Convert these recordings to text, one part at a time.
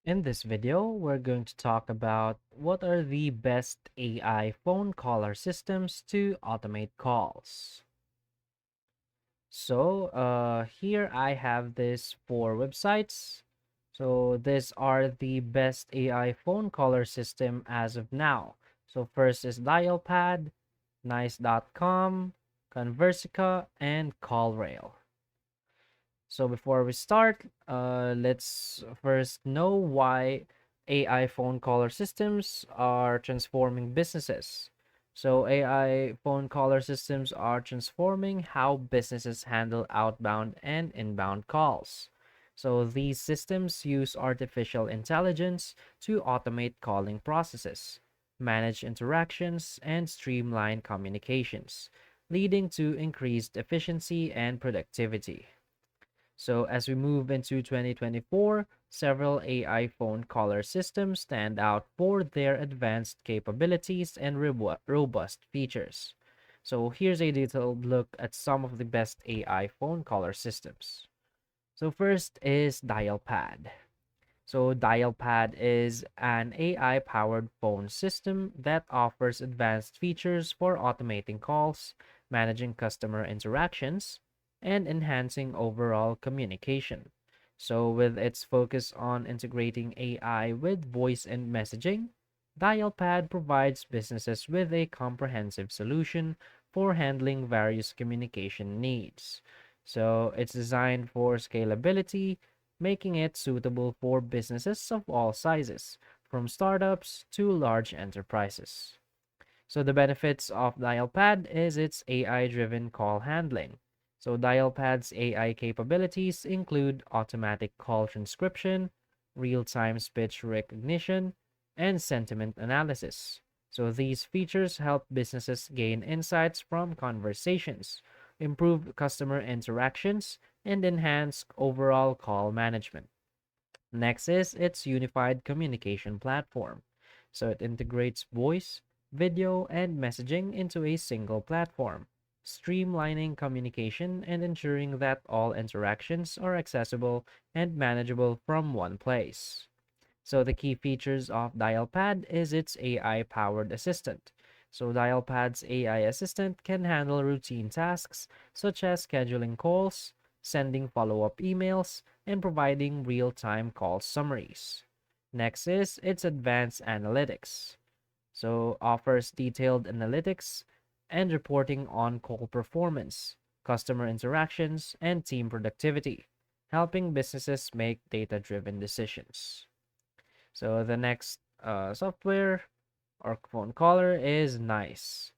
In this video, we're going to talk about what are the best AI phone caller systems to automate calls. Here I have this four websites. So these are the best AI phone caller system as of now. So first is Dialpad, Nice.com, Conversica, and CallRail. So before we start, let's first know why AI phone caller systems are transforming businesses. So AI phone caller systems are transforming how businesses handle outbound and inbound calls. So these systems use artificial intelligence to automate calling processes, manage interactions, and streamline communications, leading to increased efficiency and productivity. So as we move into 2024, several AI phone caller systems stand out for their advanced capabilities and robust features. So here's a detailed look at some of the best AI phone caller systems. So first is Dialpad. So Dialpad is an AI-powered phone system that offers advanced features for automating calls, managing customer interactions, and enhancing overall communication. So with its focus on integrating AI with voice and messaging, Dialpad provides businesses with a comprehensive solution for handling various communication needs. So it's designed for scalability, making it suitable for businesses of all sizes, from startups to large enterprises. So the benefits of Dialpad is its AI-driven call handling. So Dialpad's AI capabilities include automatic call transcription, real-time speech recognition, and sentiment analysis. So these features help businesses gain insights from conversations, improve customer interactions, and enhance overall call management. Next is its unified communication platform. So it integrates voice, video, and messaging into a single platform, streamlining communication and ensuring that all interactions are accessible and manageable from one place. So the key features of Dialpad is its AI-powered assistant. So Dialpad's AI assistant can handle routine tasks such as scheduling calls, sending follow-up emails, and providing real-time call summaries. Next is its advanced analytics. So offers detailed analytics and reporting on call performance, customer interactions, and team productivity, helping businesses make data-driven decisions. So the next software or phone caller is Nice.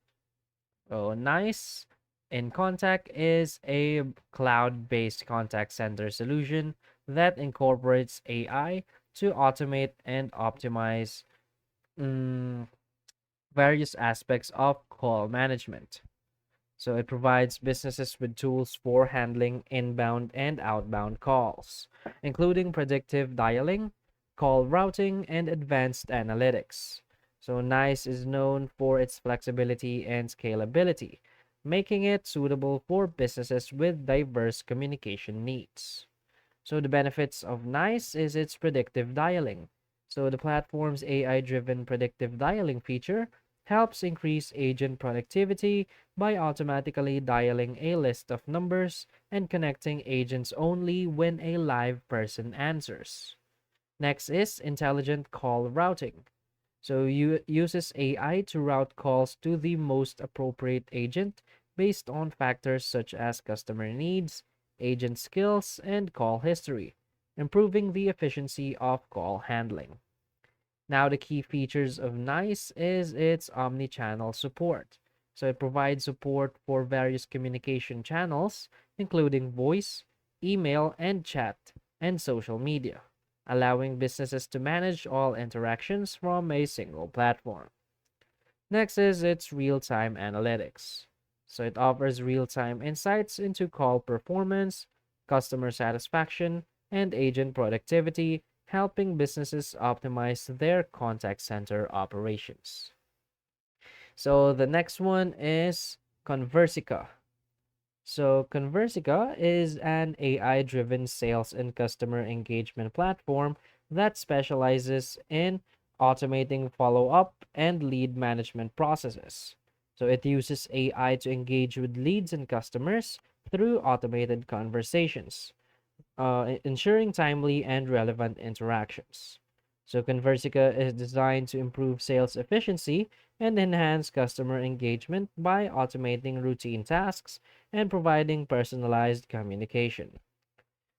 So Nice in Contact is a cloud-based contact center solution that incorporates AI to automate and optimize mm, various aspects of call management. So it provides businesses with tools for handling inbound and outbound calls, including predictive dialing, call routing, and advanced analytics. So NICE is known for its flexibility and scalability, making it suitable for businesses with diverse communication needs. So the benefits of NICE is its predictive dialing. So the platform's AI-driven predictive dialing feature helps increase agent productivity by automatically dialing a list of numbers and connecting agents only when a live person answers. Next is intelligent call routing. So you uses AI to route calls to the most appropriate agent based on factors such as customer needs, agent skills, and call history, improving the efficiency of call handling. Now, the key features of NICE is its omni-channel support. So it provides support for various communication channels, including voice, email, and chat, and social media, allowing businesses to manage all interactions from a single platform. Next is its real-time analytics. So it offers real-time insights into call performance, customer satisfaction, and agent productivity, helping businesses optimize their contact center operations. So the next one is Conversica. So Conversica is an AI-driven sales and customer engagement platform that specializes in automating follow-up and lead management processes. So it uses AI to engage with leads and customers through automated conversations, ensuring timely and relevant interactions. So Conversica is designed to improve sales efficiency and enhance customer engagement by automating routine tasks and providing personalized communication.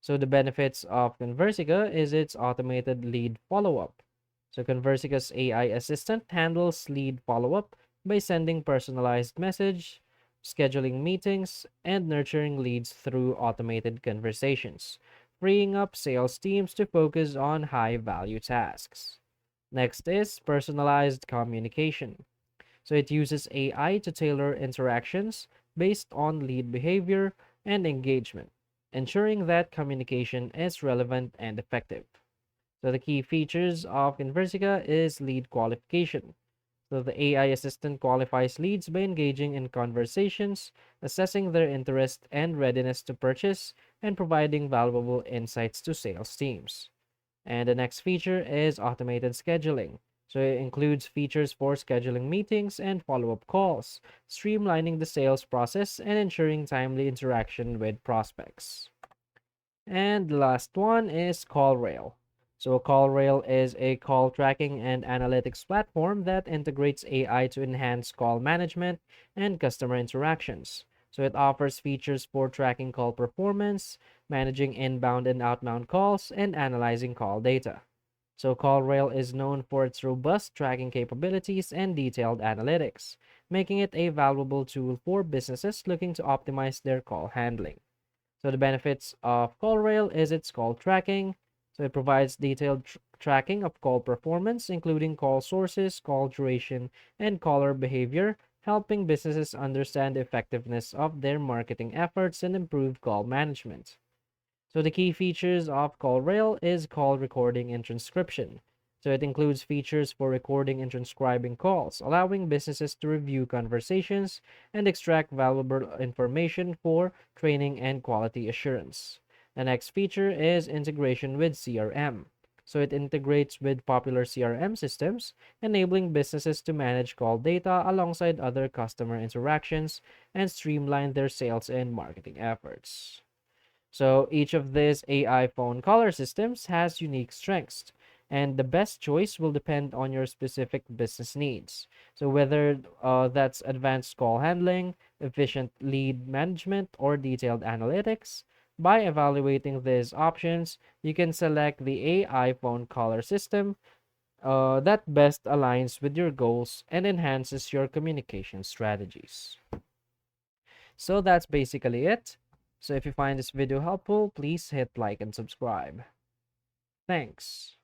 So the benefits of Conversica is its automated lead follow-up. So Conversica's AI assistant handles lead follow-up by sending personalized message, scheduling meetings, and nurturing leads through automated conversations, freeing up sales teams to focus on high-value tasks. Next is personalized communication. So it uses AI to tailor interactions based on lead behavior and engagement, ensuring that communication is relevant and effective. So the key features of Conversica is lead qualification. So the AI assistant qualifies leads by engaging in conversations, assessing their interest and readiness to purchase, and providing valuable insights to sales teams. And the next feature is automated scheduling. So it includes features for scheduling meetings and follow-up calls, streamlining the sales process and ensuring timely interaction with prospects. And the last one is CallRail. So CallRail is a call tracking and analytics platform that integrates AI to enhance call management and customer interactions. So it offers features for tracking call performance, managing inbound and outbound calls, and analyzing call data. So CallRail is known for its robust tracking capabilities and detailed analytics, making it a valuable tool for businesses looking to optimize their call handling. So the benefits of CallRail is its call tracking. So it provides detailed tracking of call performance, including call sources, call duration, and caller behavior, helping businesses understand the effectiveness of their marketing efforts and improve call management. So the key features of CallRail is call recording and transcription. So it includes features for recording and transcribing calls, allowing businesses to review conversations and extract valuable information for training and quality assurance. The next feature is integration with CRM. So it integrates with popular CRM systems, enabling businesses to manage call data alongside other customer interactions and streamline their sales and marketing efforts. So each of these AI phone caller systems has unique strengths, and the best choice will depend on your specific business needs. So whether that's advanced call handling, efficient lead management, or detailed analytics, by evaluating these options, you can select the AI phone caller system that best aligns with your goals and enhances your communication strategies. So that's basically it. So if you find this video helpful, please hit like and subscribe. Thanks.